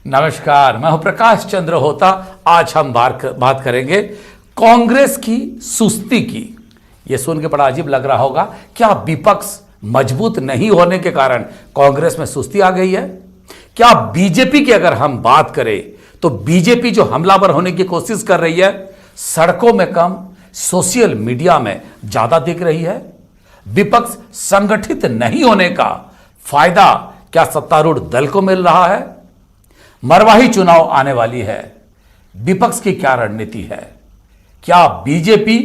नमस्कार, मैं हूं प्रकाश चंद्र होता। आज हम बात करेंगे कांग्रेस की सुस्ती की। यह सुन के बड़ा अजीब लग रहा होगा, क्या विपक्ष मजबूत नहीं होने के कारण कांग्रेस में सुस्ती आ गई है? क्या बीजेपी की अगर हम बात करें तो बीजेपी जो हमलावर होने की कोशिश कर रही है, सड़कों में कम, सोशल मीडिया में ज्यादा दिख रही है। विपक्ष संगठित नहीं होने का फायदा क्या सत्तारूढ़ दल को मिल रहा है? मरवाही चुनाव आने वाली है, विपक्ष की क्या रणनीति है? क्या बीजेपी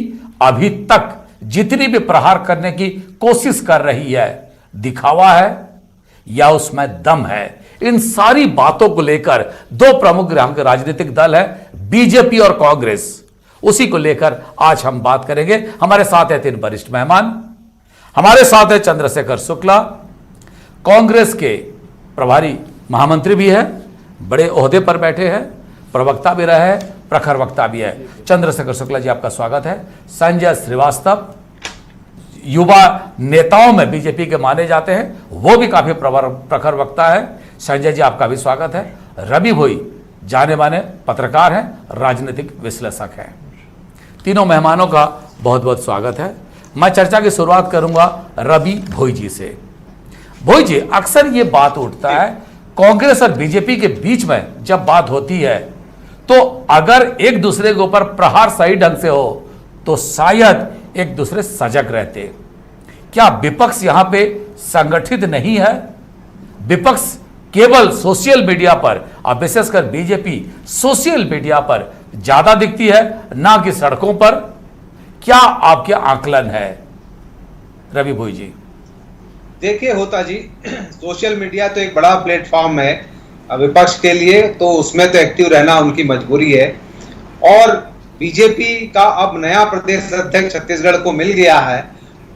अभी तक जितनी भी प्रहार करने की कोशिश कर रही है दिखावा है या उसमें दम है? इन सारी बातों को लेकर दो प्रमुख राजनीतिक दल है, बीजेपी और कांग्रेस। उसी को लेकर आज हम बात करेंगे। हमारे साथ है 3 वरिष्ठ मेहमान। हमारे साथ है चंद्रशेखर शुक्ला, कांग्रेस के प्रभारी महामंत्री भी है, बड़े ओहदे पर बैठे हैं, प्रवक्ता भी रहे, प्रखर वक्ता भी है। चंद्रशेखर शुक्ला जी, आपका स्वागत है। संजय श्रीवास्तव, युवा नेताओं में बीजेपी के माने जाते हैं, वो भी काफी प्रखर वक्ता है। संजय जी, आपका भी स्वागत है। रवि भोई, जाने माने पत्रकार हैं, राजनीतिक विश्लेषक हैं। तीनों मेहमानों का बहुत बहुत स्वागत है। मैं चर्चा की शुरुआत करूंगा रवि भोई जी से। भोई जी, अक्सर ये बात उठता है कांग्रेस और बीजेपी के बीच में जब बात होती है तो अगर एक दूसरे के ऊपर प्रहार सही ढंग से हो तो शायद एक दूसरे सजग रहते। क्या विपक्ष यहां पे संगठित नहीं है? विपक्ष केवल सोशल मीडिया पर, और विशेषकर बीजेपी सोशल मीडिया पर ज्यादा दिखती है, ना कि सड़कों पर। क्या आपके आकलन है रवि भोई जी? देखिए होता जी, सोशल मीडिया तो एक बड़ा प्लेटफॉर्म है विपक्ष के लिए, तो उसमें तो एक्टिव रहना उनकी मजबूरी है। और बीजेपी का अब नया प्रदेश अध्यक्ष छत्तीसगढ़ को मिल गया है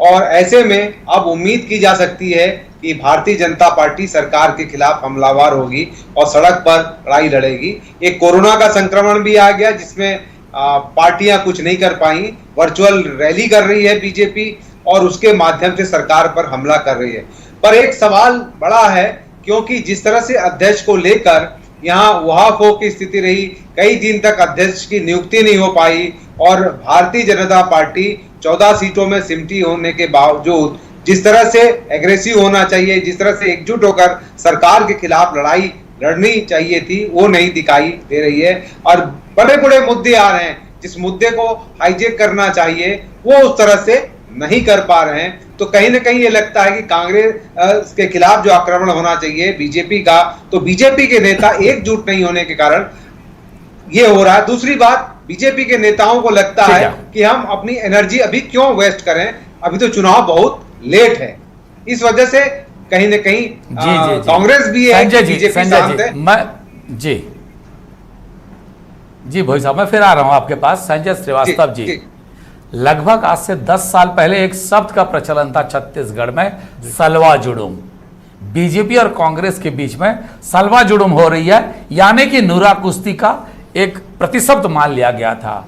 और ऐसे में अब उम्मीद की जा सकती है कि भारतीय जनता पार्टी सरकार के खिलाफ हमलावर होगी और सड़क पर लड़ाई लड़ेगी। एक कोरोना का संक्रमण भी आ गया जिसमें पार्टियां कुछ नहीं कर पाई। वर्चुअल रैली कर रही है बीजेपी और उसके माध्यम से सरकार पर हमला कर रही है। पर एक सवाल बड़ा है, क्योंकि जिस तरह से अध्यक्ष को लेकर यहाँ वहाफो की स्थिति रही, कई दिन तक अध्यक्ष की नियुक्ति नहीं हो पाई और भारतीय जनता पार्टी 14 सीटों में सिमटी होने के बावजूद जिस तरह से एग्रेसिव होना चाहिए, जिस तरह से एकजुट होकर सरकार के खिलाफ लड़ाई लड़नी चाहिए थी, वो नहीं दिखाई दे रही है। और बड़े बड़े मुद्दे आ रहे हैं, जिस मुद्दे को हाईजेक करना चाहिए वो उस तरह से नहीं कर पा रहे हैं। तो कहीं ना कहीं ये लगता है कि कांग्रेस के खिलाफ जो आक्रमण होना चाहिए बीजेपी का, तो बीजेपी के नेता एकजुट नहीं होने के कारण ये हो रहा है। दूसरी बात, बीजेपी के नेताओं को लगता है कि हम अपनी एनर्जी अभी क्यों वेस्ट करें, अभी तो चुनाव बहुत लेट है। इस वजह से कहीं ना कहीं कांग्रेस भी है, बीजेपी शांत है। जी भोई साहब, मैं फिर आ रहा हूं आपके पास। संजय श्रीवास्तव जी, लगभग आज से 10 साल पहले एक शब्द का प्रचलन था छत्तीसगढ़ में, सलवा जुड़ुम। बीजेपी और कांग्रेस के बीच में सलवा जुड़ुम हो रही है, यानी कि नूरा कुश्ती का एक प्रतिशब्द मान लिया गया था।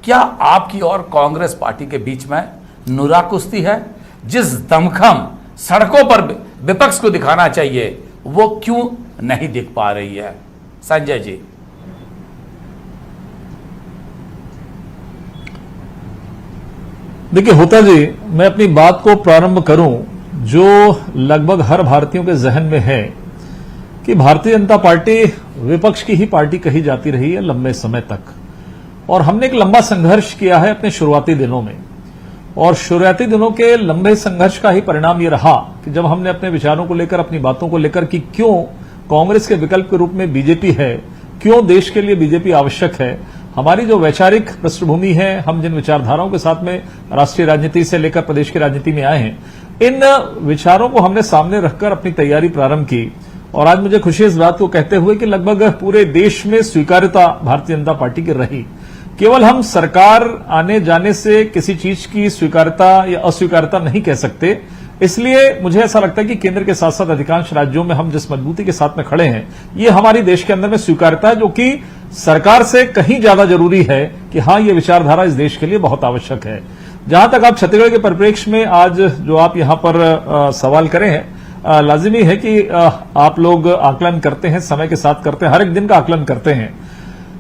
क्या आपकी और कांग्रेस पार्टी के बीच में नूरा कुश्ती है? जिस दमखम सड़कों पर विपक्ष को दिखाना चाहिए वो क्यों नहीं दिख पा रही है? संजय जी। देखिए होता जी, मैं अपनी बात को प्रारंभ करूं जो लगभग हर भारतीयों के जहन में है कि भारतीय जनता पार्टी विपक्ष की ही पार्टी कही जाती रही है लंबे समय तक, और हमने एक लंबा संघर्ष किया है अपने शुरुआती दिनों में। और शुरुआती दिनों के लंबे संघर्ष का ही परिणाम ये रहा कि जब हमने अपने विचारों को लेकर, अपनी बातों को लेकर कि क्यों कांग्रेस के विकल्प के रूप में बीजेपी है, क्यों देश के लिए बीजेपी आवश्यक है, हमारी जो वैचारिक पृष्ठभूमि है, हम जिन विचारधाराओं के साथ में राष्ट्रीय राजनीति से लेकर प्रदेश की राजनीति में आए हैं, इन विचारों को हमने सामने रखकर अपनी तैयारी प्रारंभ की। और आज मुझे खुशी इस बात को कहते हुए कि लगभग पूरे देश में स्वीकार्यता भारतीय जनता पार्टी की रही। केवल हम सरकार आने जाने से किसी चीज की स्वीकार्यता या अस्वीकार्यता नहीं कह सकते। इसलिए मुझे ऐसा लगता है कि केंद्र के साथ साथ अधिकांश राज्यों में हम जिस मजबूती के साथ में खड़े हैं, ये हमारी देश के अंदर में स्वीकार्यता है, जो कि सरकार से कहीं ज्यादा जरूरी है कि हां, ये विचारधारा इस देश के लिए बहुत आवश्यक है। जहां तक आप छत्तीसगढ़ के परिप्रेक्ष्य में आज जो आप यहां पर सवाल करें हैं, लाजिमी है कि आप लोग आकलन करते हैं, समय के साथ करते हैं, हर एक दिन का आकलन करते हैं।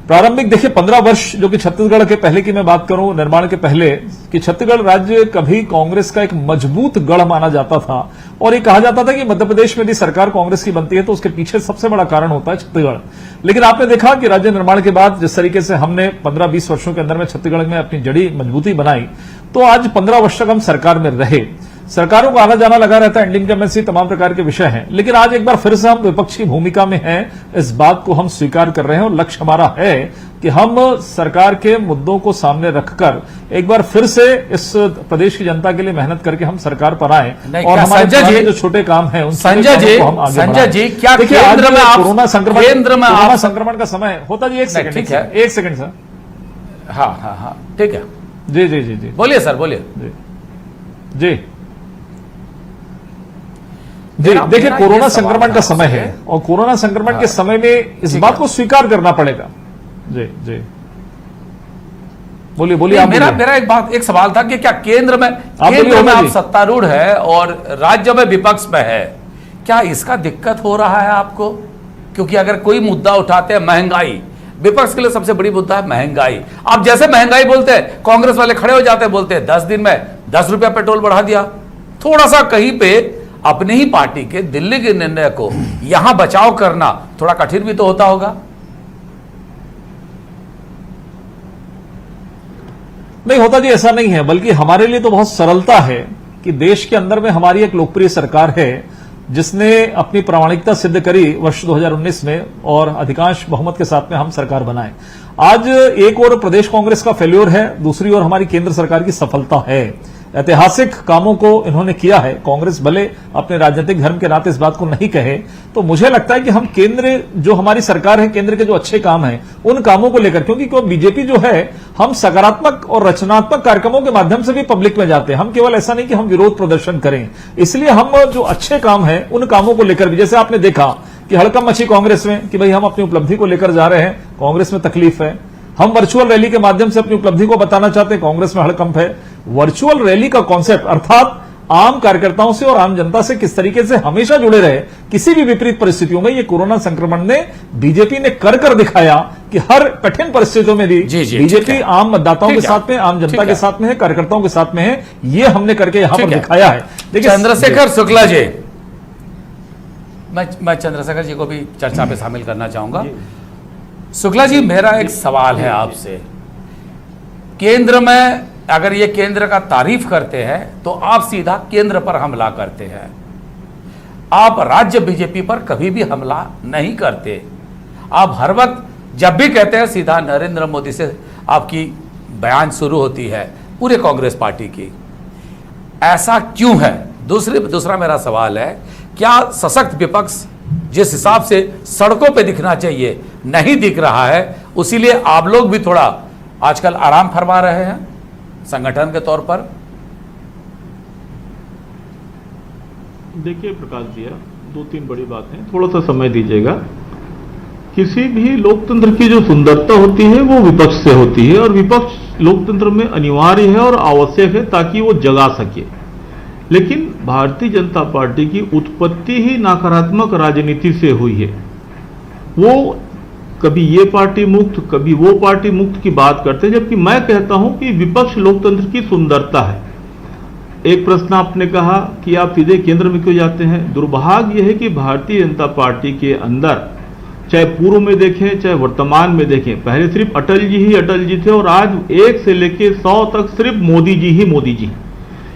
प्रारंभिक देखिए 15 वर्ष जो कि छत्तीसगढ़ के पहले की मैं बात करूं, निर्माण के पहले, कि छत्तीसगढ़ राज्य कभी कांग्रेस का एक मजबूत गढ़ माना जाता था और ये कहा जाता था कि मध्य प्रदेश में यदि सरकार कांग्रेस की बनती है तो उसके पीछे सबसे बड़ा कारण होता है छत्तीसगढ़। लेकिन आपने देखा कि राज्य निर्माण के बाद जिस तरीके से हमने 15-20 वर्षों के अंदर में छत्तीसगढ़ में अपनी जड़ी मजबूती बनाई, तो आज 15 वर्ष तक हम सरकार में रहे। सरकारों को आना जाना लगा रहता है, इंडिपेंडेंसी, तमाम प्रकार के विषय हैं, लेकिन आज एक बार फिर से हम विपक्ष की भूमिका में हैं, इस बात को हम स्वीकार कर रहे हैं और लक्ष्य हमारा है कि हम सरकार के मुद्दों को सामने रखकर एक बार फिर से इस प्रदेश की जनता के लिए मेहनत करके हम सरकार पर आए और हमारे जो छोटे काम हैं उन संजय जी क्या केंद्र में आप कोरोना संक्रमण का समय होता जी, एक सेकंड सर। हाँ ठीक है, जी बोलिए सर, बोलिए जी। देखिए कोरोना संक्रमण का समय है और कोरोना संक्रमण के समय में इस बात को स्वीकार करना पड़ेगा। जी बोलिए आप। मेरा एक सवाल था कि क्या केंद्र में आप सत्तारूढ़ है और राज्य में विपक्ष में है, क्या इसका दिक्कत हो रहा है आपको? क्योंकि अगर कोई मुद्दा उठाते हैं, महंगाई, विपक्ष के लिए सबसे बड़ी मुद्दा है महंगाई। आप जैसे महंगाई बोलते हैं, कांग्रेस वाले खड़े हो जाते हैं, बोलते हैं 10 दिन में 10 रुपया पेट्रोल बढ़ा दिया। थोड़ा सा कहीं पे अपनी ही पार्टी के दिल्ली के निर्णय को यहां बचाव करना थोड़ा कठिन भी तो होता होगा। नहीं होता जी, ऐसा नहीं है, बल्कि हमारे लिए तो बहुत सरलता है कि देश के अंदर में हमारी एक लोकप्रिय सरकार है जिसने अपनी प्रामाणिकता सिद्ध करी वर्ष 2019 में और अधिकांश बहुमत के साथ में हम सरकार बनाए। आज एक और प्रदेश कांग्रेस का फेल्योर है, दूसरी ओर हमारी केंद्र सरकार की सफलता है। ऐतिहासिक कामों को इन्होंने किया है। कांग्रेस भले अपने राजनीतिक धर्म के नाते इस बात को नहीं कहे, तो मुझे लगता है कि हम केंद्र, जो हमारी सरकार है, केंद्र के जो अच्छे काम हैं उन कामों को लेकर, क्योंकि बीजेपी जो है, हम सकारात्मक और रचनात्मक कार्यक्रमों के माध्यम से भी पब्लिक में जाते हैं। हम केवल ऐसा नहीं कि हम विरोध प्रदर्शन करें, इसलिए हम जो अच्छे काम है उन कामों को लेकर भी, जैसे आपने देखा कि हड़कंप मची कांग्रेस में कि भाई हम अपनी उपलब्धि को लेकर जा रहे हैं, कांग्रेस में तकलीफ है। हम वर्चुअल रैली के माध्यम से अपनी उपलब्धि को बताना चाहते हैं, कांग्रेस में हड़कंप है। वर्चुअल रैली का कॉन्सेप्ट, अर्थात आम कार्यकर्ताओं से और आम जनता से किस तरीके से हमेशा जुड़े रहे किसी भी विपरीत परिस्थितियों में, ये कोरोना संक्रमण ने, बीजेपी ने कर दिखाया कि हर कठिन परिस्थितियों में भी बीजेपी आम मतदाताओं के साथ में, आम जनता के साथ में है, कार्यकर्ताओं के साथ में है। ये हमने करके यहां पर दिखाया है। देखिए चंद्रशेखर शुक्ला जी, मैं चंद्रशेखर जी को भी चर्चा में शामिल करना चाहूंगा। शुक्ला जी, मेरा एक सवाल है आपसे। केंद्र में अगर ये केंद्र का तारीफ करते हैं तो आप सीधा केंद्र पर हमला करते हैं, आप राज्य बीजेपी पर कभी भी हमला नहीं करते। आप हर वक्त जब भी कहते हैं सीधा नरेंद्र मोदी से आपकी बयान शुरू होती है, पूरे कांग्रेस पार्टी की। ऐसा क्यों है? दूसरा मेरा सवाल है, क्या सशक्त विपक्ष जिस हिसाब से सड़कों पे दिखना चाहिए नहीं दिख रहा है, उसीलिए आप लोग भी थोड़ा आजकल आराम फरमा रहे हैं संगठन के तौर पर? देखिए प्रकाश भैया, 2-3 बड़ी बातें, थोड़ा सा समय दीजिएगा। किसी भी लोकतंत्र की जो सुंदरता होती है वो विपक्ष से होती है, और विपक्ष लोकतंत्र में अनिवार्य है और आवश्यक है ताकि वो जगा सके। लेकिन भारतीय जनता पार्टी की उत्पत्ति ही नकारात्मक राजनीति से हुई है। वो कभी ये पार्टी मुक्त, कभी वो पार्टी मुक्त की बात करते हैं, जबकि मैं कहता हूं कि विपक्ष लोकतंत्र की सुंदरता है। एक प्रश्न आपने कहा कि आप सीधे केंद्र में क्यों जाते हैं। दुर्भाग्य यह है कि भारतीय जनता पार्टी के अंदर, चाहे पूर्व में देखें चाहे वर्तमान में देखें, पहले सिर्फ अटल जी थे और आज 1 से लेकर 100 तक सिर्फ मोदी जी।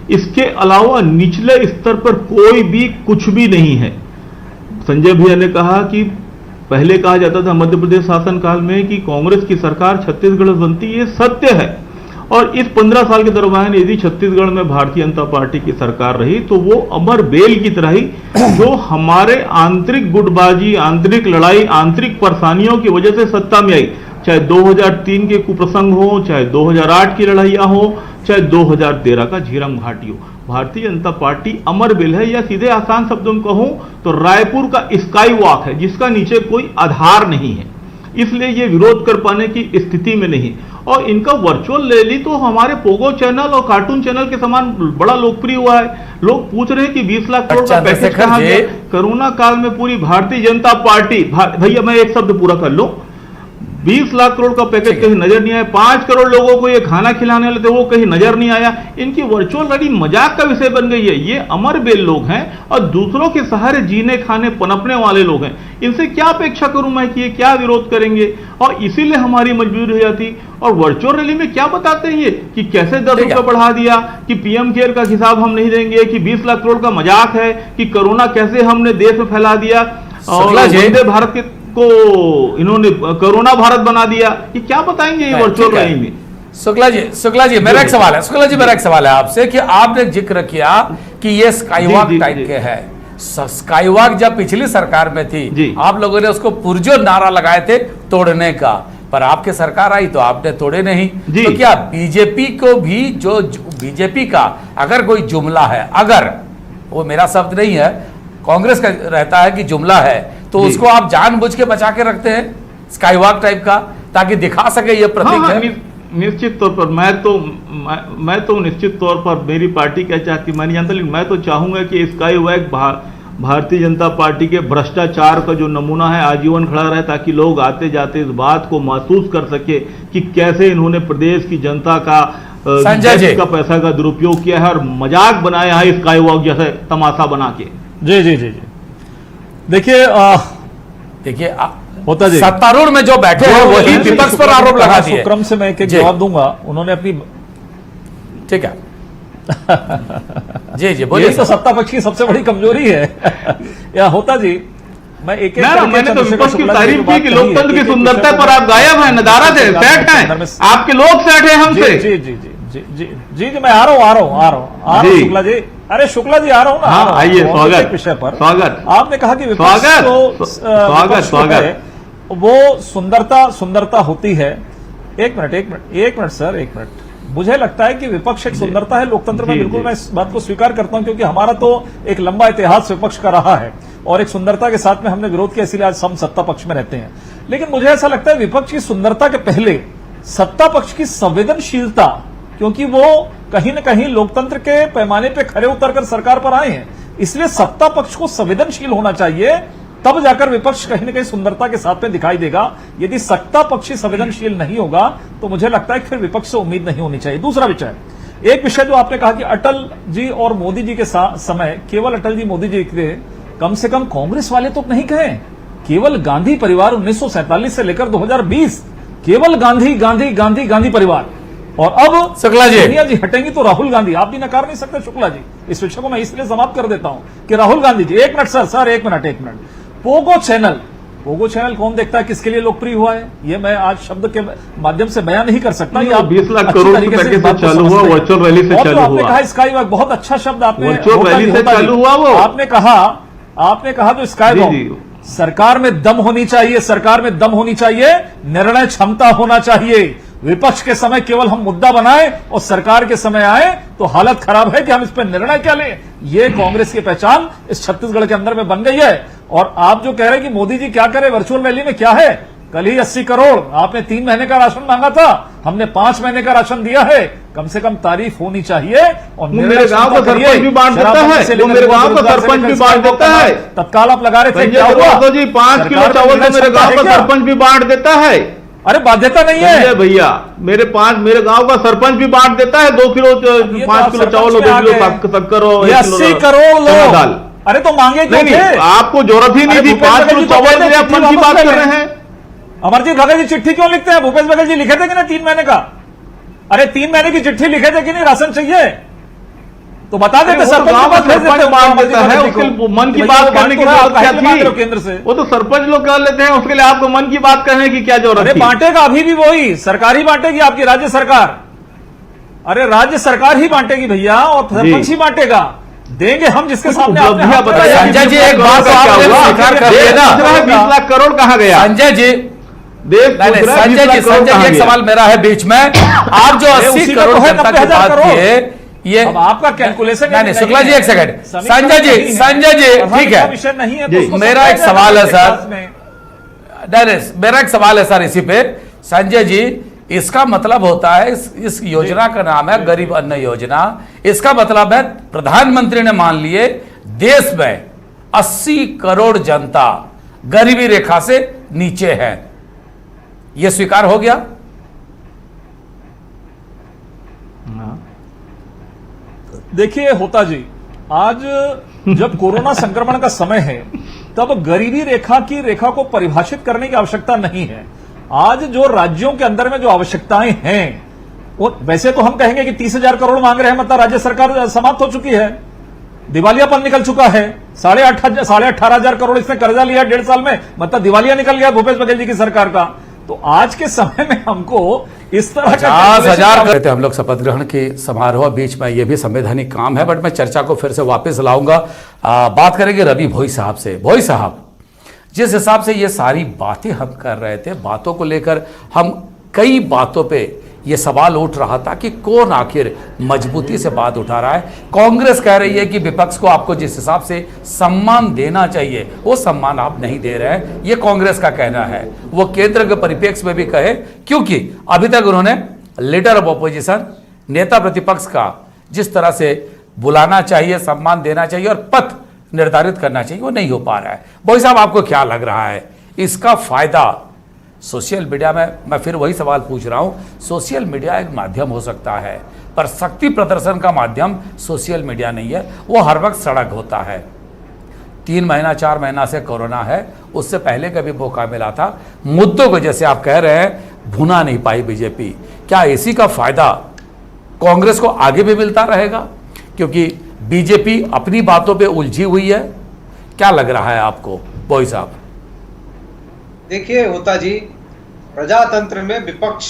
इसके अलावा निचले स्तर पर कोई भी कुछ भी नहीं है। संजय भैया ने कहा कि पहले कहा जाता था मध्य प्रदेश शासनकाल में कि कांग्रेस की सरकार छत्तीसगढ़ में बनती, ये सत्य है। और इस 15 साल के दरमियान यदि छत्तीसगढ़ में भारतीय जनता पार्टी की सरकार रही तो वो अमर बेल की तरह ही, जो हमारे आंतरिक गुटबाजी, आंतरिक लड़ाई, आंतरिक परेशानियों की वजह से सत्ता में आई, चाहे 2003 के कुप्रसंग हो, चाहे 2008 की लड़ाइयां हो, चाहे 2013 का झीरम घाटी हो, भारतीय जनता पार्टी अमर बेल है। या सीधे आसान शब्दों में कहूं तो रायपुर का स्काई वॉक है जिसका नीचे कोई आधार नहीं है। इसलिए ये विरोध कर पाने की स्थिति में नहीं। और इनका वर्चुअल रैली तो हमारे पोगो चैनल और कार्टून चैनल के समान बड़ा लोकप्रिय हुआ है। लोग पूछ रहे हैं कि 20 लाख करोड़ का पैकेज कहां गया। कोरोना काल में पूरी भारतीय जनता पार्टी, भैया मैं एक शब्द पूरा कर लूं, 20 लाख करोड़ का पैकेज कहीं नजर नहीं आया। 5 करोड़ लोगों को ये खाना खिलाने वाले थे, वो कहीं नजर नहीं आया। इनकी वर्चुअल रैली मजाक का विषय बन गई है। ये अमर बेल लोग हैं और दूसरों के सहारे जीने खाने पनपने वाले लोग हैं। इनसे क्या अपेक्षा करूं मैं कि ये क्या विरोध करेंगे, और इसीलिए हमारी मजबूरी हो जाती। और वर्चुअल रैली में क्या बताते हैं ये कि कैसे 10 रुपये बढ़ा दिया, कि पीएम केयर का हिसाब हम नहीं देंगे, कि 20 लाख करोड़ का मजाक है, कि कोरोना कैसे हमने देश में फैला दिया, और वंदे भारत के को इन्होंने कोरोना भारत बना दिया। ये क्या बताएंगे ये वर्चुअल रैली में? शुक्ला जी मेरा एक सवाल है, शुक्ला जी मेरा एक सवाल है आपसे कि आपने जिक्र किया कि ये स्काईवॉक टाइप के है। स्काईवॉक जब पिछली सरकार में थी, आप लोगों ने उसको पुरजोर नारा लगाए थे तोड़ने का, पर आपके सरकार आई तो आपने तोड़े नहीं। तो क्या बीजेपी को भी, जो बीजेपी का अगर कोई जुमला है, अगर वो मेरा शब्द नहीं है, कांग्रेस का रहता है कि जुमला है, तो उसको आप जानबूझ के बचा के रखते हैं स्काईवॉक टाइप का, ताकि दिखा सके ये प्रतीक है। निश्चित तौर पर मैं तो निश्चित तौर पर मेरी पार्टी क्या चाहती मैं नहीं जानता, लेकिन मैं तो चाहूंगा कि स्काईवॉक भारतीय जनता पार्टी के भ्रष्टाचार का जो नमूना है आजीवन खड़ा रहे, ताकि लोग आते जाते इस बात को महसूस कर सके कि कैसे इन्होंने प्रदेश की जनता का का पैसा का दुरुपयोग किया है और मजाक बनाया है स्काईवॉक जैसे तमाशा बना के। जी जी जी जी देखिए होता जी सत्तारूढ़ में जो बैठे हैं वही विपक्ष पर आरोप लगा दिए। क्रम से मैं एक जवाब दूंगा। उन्होंने अपनी, ठीक है जी बोलिए। तो सत्ता पक्ष की सबसे बड़ी कमजोरी है या होता जी। मैंने तो विपक्ष की तारीफ की कि लोकतंत्र की सुंदरता पर आप गायब हैं, नदारद है, सेठ हैं, आपके लोग सेठ हैं हमसे। जी जी जी जी जी जी जी मैं आ रहा हूँ शुक्ला जी। अरे शुक्ला जी आ रहा हूँ ना। हाँ आइए, स्वागत विषय पर स्वागत। आपने कहा कि स्वागत वो सुंदरता होती है। एक मिनट सर, एक मिनट। मुझे लगता है कि विपक्ष एक सुंदरता है लोकतंत्र में, बिल्कुल मैं इस बात को स्वीकार करता हूं, क्योंकि हमारा तो एक लंबा इतिहास विपक्ष का रहा है और एक सुंदरता के साथ में हमने विरोध किया, इसलिए आज हम सत्ता पक्ष में रहते हैं। लेकिन मुझे ऐसा लगता है विपक्ष की सुंदरता के पहले सत्ता पक्ष की संवेदनशीलता, क्योंकि वो कहीं न कहीं लोकतंत्र के पैमाने पर खरे उतरकर सरकार पर आए हैं, इसलिए सत्ता पक्ष को संवेदनशील होना चाहिए, तब जाकर विपक्ष कहीं न कहीं सुंदरता के साथ में दिखाई देगा। यदि सत्ता पक्षी संवेदनशील नहीं होगा तो मुझे लगता है कि फिर विपक्ष से उम्मीद नहीं होनी चाहिए। दूसरा विषय, एक विषय जो आपने कहा कि अटल जी और मोदी जी के समय केवल अटल जी मोदी जी के, कम से कम कांग्रेस वाले तो नहीं कहे, केवल गांधी परिवार 1947 से लेकर 2020 केवल गांधी परिवार। और अब शुक्ला जी, सोनिया जी हटेंगी तो राहुल गांधी, आप भी नकार नहीं सकते शुक्ला जी। इस विषय को मैं इसलिए समाप्त कर देता हूं कि राहुल गांधी जी, एक मिनट सर, एक मिनट। पोगो चैनल कौन देखता है, किसके लिए लोकप्रिय हुआ है, ये मैं आज शब्द के माध्यम से बयान नहीं कर सकता। ये 20 लाख करोड़ तरीके से चालू हुआ, वर्चुअल रैली से चालू हुआ। आपने कहा स्काईवॉक, बहुत अच्छा शब्द आपने, वर्चुअल रैली से चालू हुआ वो। आपने कहा तो स्काईवॉक, सरकार में दम होनी चाहिए, निर्णय क्षमता होना चाहिए। विपक्ष के समय केवल हम मुद्दा बनाएं और सरकार के समय आए तो हालत खराब है कि हम इस पर निर्णय क्या लें। ये कांग्रेस की पहचान इस छत्तीसगढ़ के अंदर में बन गई है। और आप जो कह रहे हैं कि मोदी जी क्या करे वर्चुअल रैली में, क्या है, कल ही 80 करोड़ आपने 3 महीने का राशन मांगा था, हमने 5 महीने का राशन दिया है। कम से कम तारीफ होनी चाहिए। और मेरे गांव का सरपंच भी बांट देता है, मेरे गांव का सरपंच भी बांट देता है। तत्काल आप लगा रहे थे, क्या हुआ जी 5 किलो चावल तो मेरे गांव का सरपंच भी बांट देता है। अरे बाध्यता नहीं है भैया, मेरे गांव का सरपंच भी बांट देता है 2 किलो 5 किलो चावल और 2 किलो शक्कर और 80 करोड़ लोग दाल। अरे तो मांगे क्यों थे? आपको जरूरत ही नहीं थी, 5 किलो चावल के लिए आप मन की बात कर रहे हैं। अमरजीत भगत जी चिट्ठी क्यों लिखते हैं? भूपेश बघेल जी लिखे थे कि नहीं 3 महीने का? अरे 3 महीने की चिट्ठी लिखे थे कि नहीं, राशन चाहिए तो बता देते। सरपंच बांट देता है, उसके मन की बात करने की जरूरत क्या थी? केंद्र से वो तो सरपंच लोग कर लेते हैं, उसके लिए आपको मन की बात करने की क्या जरूरत थी? बांटेगा अभी भी वही सरकार ही बांटेगी, आपकी राज्य सरकार। अरे राज्य सरकार ही बांटेगी भैया, और सरपंच ही बांटेगा। देंगे हम जिसके सामने उपलब्धियां बताइए। संजय जी एक बात स्वीकार कर लेना, 20 लाख करोड़ कहाँ गया? संजय जी एक सवाल मेरा है बीच में, आप जो 80 करोड़ जनता की बात की है, ये आपका कैलकुलेशन नहीं, शुक्ला जी एक सेकंड, संजय जी ठीक है, विषय नहीं है। मेरा एक सवाल है सर, नहीं, मेरा एक सवाल है सर इसी पे, संजय जी, इसका मतलब होता है इस योजना का नाम है गरीब अन्न योजना। इसका मतलब है प्रधानमंत्री ने मान लिए देश में 80 करोड़ जनता गरीबी रेखा से नीचे है, यह स्वीकार हो गया? देखिए होता जी, आज जब कोरोना संक्रमण का समय है तब गरीबी रेखा की रेखा को परिभाषित करने की आवश्यकता नहीं है। आज जो राज्यों के अंदर में जो आवश्यकताएं हैं, वो वैसे तो हम कहेंगे कि 30,000 करोड़ मांग रहे हैं, मतलब राज्य सरकार समाप्त हो चुकी है, दिवालियापन निकल चुका है। 18,500 करोड़ इसने कर्जा लिया 1.5 साल में, मतलब दिवालिया निकल गया भूपेश बघेल जी की सरकार का। तो आज के समय में हमको इस तरह 50,000 कहते हैं हम लोग शपथ ग्रहण के समारोह बीच में, ये भी संवैधानिक काम है, बट मैं चर्चा को फिर से वापस लाऊंगा। बात करेंगे रवि भोई साहब से। भोई साहब, जिस हिसाब से ये सारी बातें हम कर रहे थे, बातों को लेकर हम कई बातों पे ये सवाल उठ रहा था कि कौन आखिर मजबूती से बात उठा रहा है। कांग्रेस कह रही है कि विपक्ष को आपको जिस हिसाब से सम्मान देना चाहिए वो सम्मान आप नहीं दे रहे हैं, ये कांग्रेस का कहना है। वो केंद्र के परिप्रेक्ष्य में भी कहे, क्योंकि अभी तक उन्होंने लीडर ऑफ ऑपोजिशन, नेता प्रतिपक्ष का जिस तरह से बुलाना चाहिए, सम्मान देना चाहिए और पथ निर्धारित करना चाहिए, वो नहीं हो पा रहा है। भाई साहब, आपको क्या लग रहा है इसका फायदा सोशल मीडिया में? मैं फिर वही सवाल पूछ रहा हूं, सोशल मीडिया एक माध्यम हो सकता है, पर शक्ति प्रदर्शन का माध्यम सोशल मीडिया नहीं है, वो हर वक्त सड़क होता है। 3 महीना 4 महीना से कोरोना है, उससे पहले का भी मौका मिला था। मुद्दों को जैसे आप कह रहे हैं भुना नहीं पाई बीजेपी, क्या इसी का फायदा कांग्रेस को आगे भी मिलता रहेगा, क्योंकि बीजेपी अपनी बातों पे उलझी हुई है? क्या लग रहा है आपको बोई साहब? देखिए होता जी, प्रजातंत्र में विपक्ष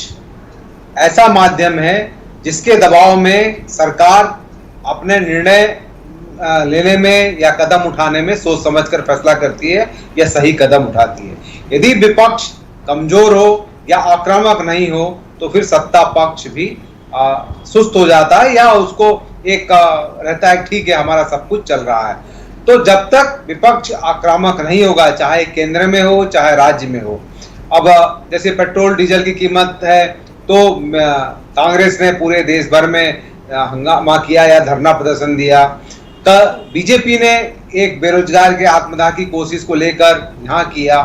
ऐसा माध्यम है जिसके दबाव में सरकार अपने निर्णय लेने में या कदम उठाने में सोच समझकर फैसला करती है या सही कदम उठाती है। यदि विपक्ष कमजोर हो या आक्रामक नहीं हो तो फिर सत्ता पक्ष भी सुस्त हो जाता है, या उसको एक रहता है ठीक है हमारा सब कुछ चल रहा है। तो जब तक विपक्ष आक्रामक नहीं होगा, चाहे केंद्र में हो चाहे राज्य में हो। अब जैसे पेट्रोल डीजल की कीमत है तो कांग्रेस ने पूरे देश भर में हंगामा किया या धरना प्रदर्शन दिया, बीजेपी ने एक बेरोजगार के आत्मदाह की कोशिश को लेकर यहाँ किया।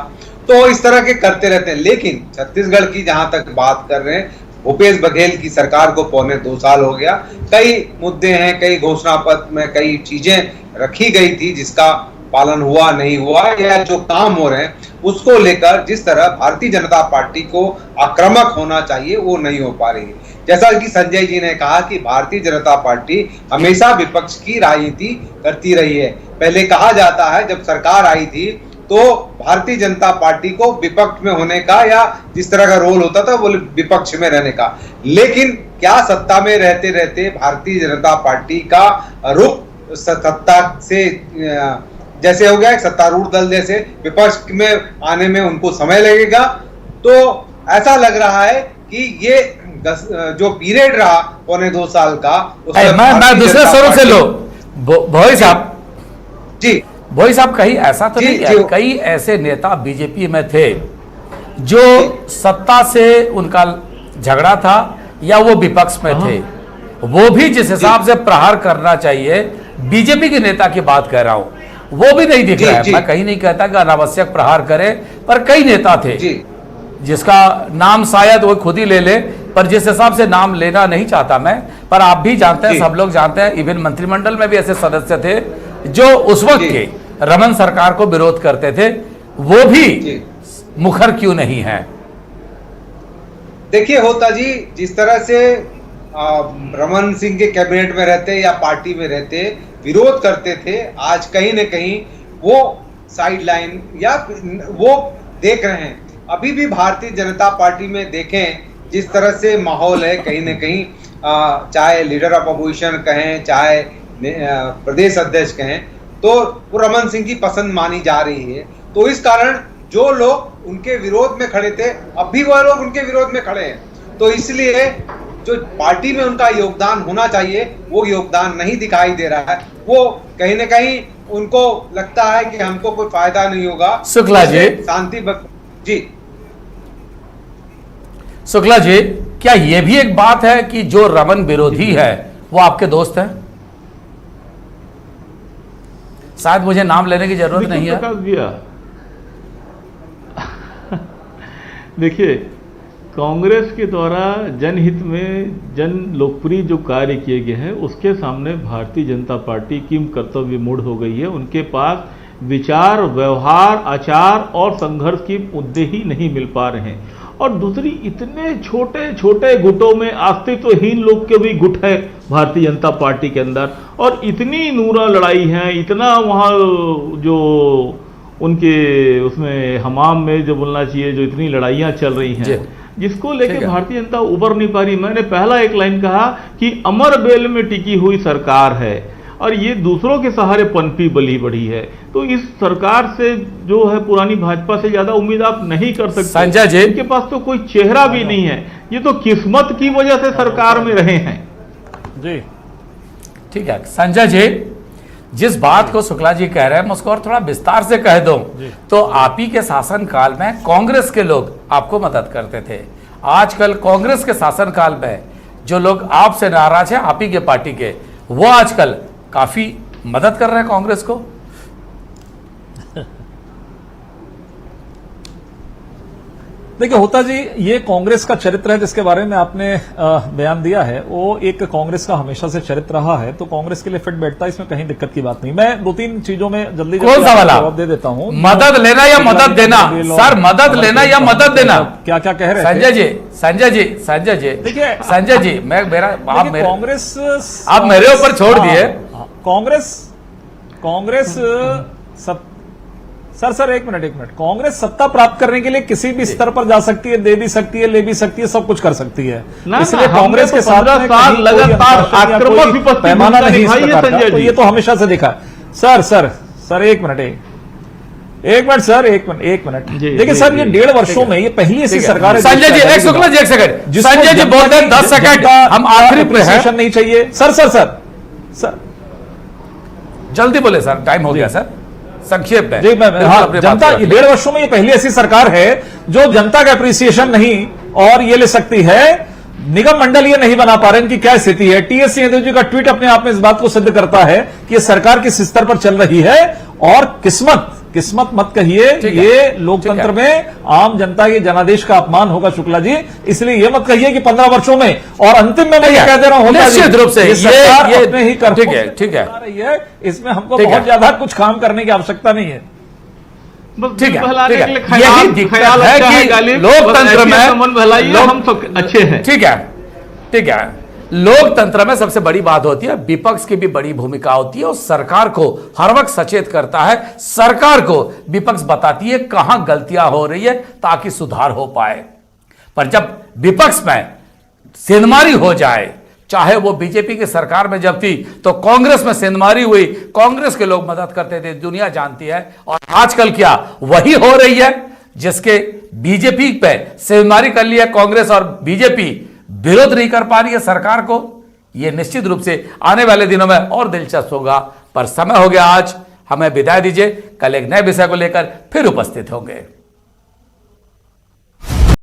तो इस तरह के करते रहते हैं। लेकिन छत्तीसगढ़ की जहां तक बात कर रहे हैं, भूपेश बघेल की सरकार को 2.25 साल हो गया। कई मुद्दे हैं, कई घोषणा पत्र में कई चीजें रखी गई थी जिसका पालन हुआ नहीं हुआ, या जो काम हो रहे हैं उसको लेकर जिस तरह भारतीय जनता पार्टी को आक्रामक होना चाहिए वो नहीं हो पा रही है। जैसा कि संजय जी ने कहा कि भारतीय जनता पार्टी हमेशा विपक्ष की राजनीति करती रही है। पहले कहा जाता है जब सरकार आई थी तो भारतीय जनता पार्टी को विपक्ष में होने का या जिस तरह का रोल होता था वो विपक्ष में रहने का, लेकिन क्या सत्ता में रहते रहते भारतीय जनता पार्टी का रुख सत्ता से जैसे हो गया एक सत्तारूढ़ दल जैसे विपक्ष में आने में उनको समय लगेगा। तो ऐसा लग रहा है कि ये जो पीरियड रहा 2.25 साल का, मैं दूसरे स्वरूप से लो भोई साहब जी, भोई साहब, कहीं ऐसा तो नहीं है, कई ऐसे नेता बीजेपी में थे जो सत्ता से उनका झगड़ा था या वो विपक्ष में थे, वो भी जिस हिसाब से प्रहार करना चाहिए, बीजेपी के नेता की बात कह रहा हूं, वो भी नहीं दिख रहा है। मैं कहीं नहीं कहता कि अनावश्यक प्रहार करे, पर कई नेता थे जिसका नाम शायद वो खुद ही ले ले, पर जिस हिसाब से नाम लेना नहीं चाहता मैं, पर आप भी जानते हैं, सब लोग जानते हैं, इवन मंत्रिमंडल में भी ऐसे सदस्य थे जो उस वक्त के रमन सरकार को विरोध करते थे, वो भी मुखर क्यों नहीं है? देखिए होता जी, जिस तरह से रमन सिंह के कैबिनेट में रहते या पार्टी में रहते विरोध करते थे, आज कहीं न कहीं वो साइडलाइन या वो देख रहे हैं। अभी भी भारतीय जनता पार्टी में देखें जिस तरह से माहौल है, कहीं न कहीं चाहे लीडर ऑफ अपोजिशन कहें चाहे प्रदेश अध्यक्ष कहें, तो वो रमन सिंह की पसंद मानी जा रही है। तो इस कारण जो लोग उनके विरोध में खड़े थे अब भी वह लोग उनके विरोध में खड़े हैं। तो इसलिए जो पार्टी में उनका योगदान होना चाहिए वो योगदान नहीं दिखाई दे रहा है। वो कहीं न कहीं उनको लगता है कि हमको कोई फायदा नहीं होगा। शुक्ला जी, शांति जी। शुक्ला जी, क्या यह भी एक बात है कि जो रमन विरोधी है वो आपके दोस्त हैं? शायद मुझे नाम लेने की जरूरत नहीं है। प्रकाश भैया, देखिए, कांग्रेस के द्वारा जनहित में जन लोकप्रिय जो कार्य किए गए हैं उसके सामने भारतीय जनता पार्टी किम कर्तव्य मूढ़ हो गई है। उनके पास विचार, व्यवहार, आचार और संघर्ष के मुद्दे ही नहीं मिल पा रहे हैं। और दूसरी, इतने छोटे छोटे गुटों में अस्तित्वहीन लोग के भी गुट है भारतीय जनता पार्टी के अंदर, और इतनी नूरा लड़ाई है, इतना वहाँ जो उनके उसमें हमाम में जो बोलना चाहिए, जो इतनी लड़ाइयाँ चल रही हैं, जिसको लेके भारतीय जनता उबर नहीं पा रही। मैंने पहला एक लाइन कहा कि अमर बेल में टिकी हुई सरकार है और ये दूसरों के सहारे पनपी बली बढ़ी है। तो इस सरकार से जो है पुरानी भाजपा से ज्यादा उम्मीद आप नहीं कर सकते। संजय जी, इनके पास तो कोई चेहरा भी नहीं है, ये तो किस्मत की वजह से सरकार में रहे हैं। जी ठीक है संजय जी, जिस बात को शुक्ला जी कह रहे हैं मैं उसको और थोड़ा विस्तार से कह दूं तो आप ही के शासनकाल में कांग्रेस के लोग आपको मदद करते थे। आजकल कांग्रेस के शासनकाल में जो लोग आपसे नाराज हैं, आप ही के पार्टी के, वो आजकल काफी मदद कर रहे हैं कांग्रेस को। देखिए होता जी, ये कांग्रेस का चरित्र है जिसके बारे में आपने बयान दिया है, वो एक कांग्रेस का हमेशा से चरित्र रहा है, तो कांग्रेस के लिए फिट बैठता है, इसमें कहीं दिक्कत की बात नहीं। मैं दो तीन चीजों में जल्दी कौन सा वाला जवाब दे देता हूं। मदद लेना या मदद देना? सर, मदद लेना या मदद देना? क्या क्या कह रहे संजय जी, संजय जी, संजय जी, देखिए संजय जी, मैं मेरा आप कांग्रेस आप मेरे ऊपर छोड़ दिए। कांग्रेस सर एक मिनट कांग्रेस सत्ता प्राप्त करने के लिए किसी भी स्तर पर जा सकती है, दे भी सकती है, ले भी सकती है, सब कुछ कर सकती है। इसलिए कांग्रेस के साथ लगातार आक्रामक विपक्ष की पैमाना भूमिका नहीं, निभाई है संजय तो जी। ये तो हमेशा से देखा। सर एक मिनट सर, एक मिनट देखिए सर, ये 1.5 वर्षों में ये पहली ऐसी सरकार है। संजय जी, एक शुक्ला जी, एक सेकंड, संजय जी बोलते हैं 10 सेकंड, हम आखिरी पे हैं। नहीं चाहिए सर जल्दी बोले सर, टाइम हो गया सर, संक्षेप में। जी जनता 1.5 वर्षों में ये पहली ऐसी सरकार है जो जनता का अप्रिसिएशन नहीं और ये ले सकती है। निगम मंडल ये नहीं बना पा रहे, इनकी क्या स्थिति है। टीएस सिंहदेव जी का ट्वीट अपने आप में इस बात को सिद्ध करता है कि सरकार किस स्तर पर चल रही है। और किस्मत मत कहिए, ये लोकतंत्र में आम जनता के जनादेश का अपमान होगा शुक्ला जी। इसलिए ये मत कहिए कि 15 वर्षों में, और अंतिम में मैं ये कह दे रहा हूं निश्चित रूप से ये अपने ही कर ठीक है, इसमें हमको बहुत ज्यादा कुछ काम करने की आवश्यकता नहीं है। ठीक है, यही दिक्कत है कि लोकतंत्र में हम सब अच्छे हैं। ठीक है, लोकतंत्र में सबसे बड़ी बात होती है, विपक्ष की भी बड़ी भूमिका होती है और सरकार को हर वक्त सचेत करता है। सरकार को विपक्ष बताती है कहां गलतियां हो रही है ताकि सुधार हो पाए। पर जब विपक्ष में सेंधमारी हो जाए, चाहे वो बीजेपी की सरकार में जब थी तो कांग्रेस में सेंधमारी हुई, कांग्रेस के लोग मदद करते थे, दुनिया जानती है। और आजकल क्या वही हो रही है, जिसके बीजेपी पे सेंधमारी कर लिया कांग्रेस और बीजेपी विरोध नहीं कर पा रही है सरकार को। यह निश्चित रूप से आने वाले दिनों में और दिलचस्प होगा। पर समय हो गया, आज हमें विदाई दीजिए, कल एक नए विषय को लेकर फिर उपस्थित होंगे।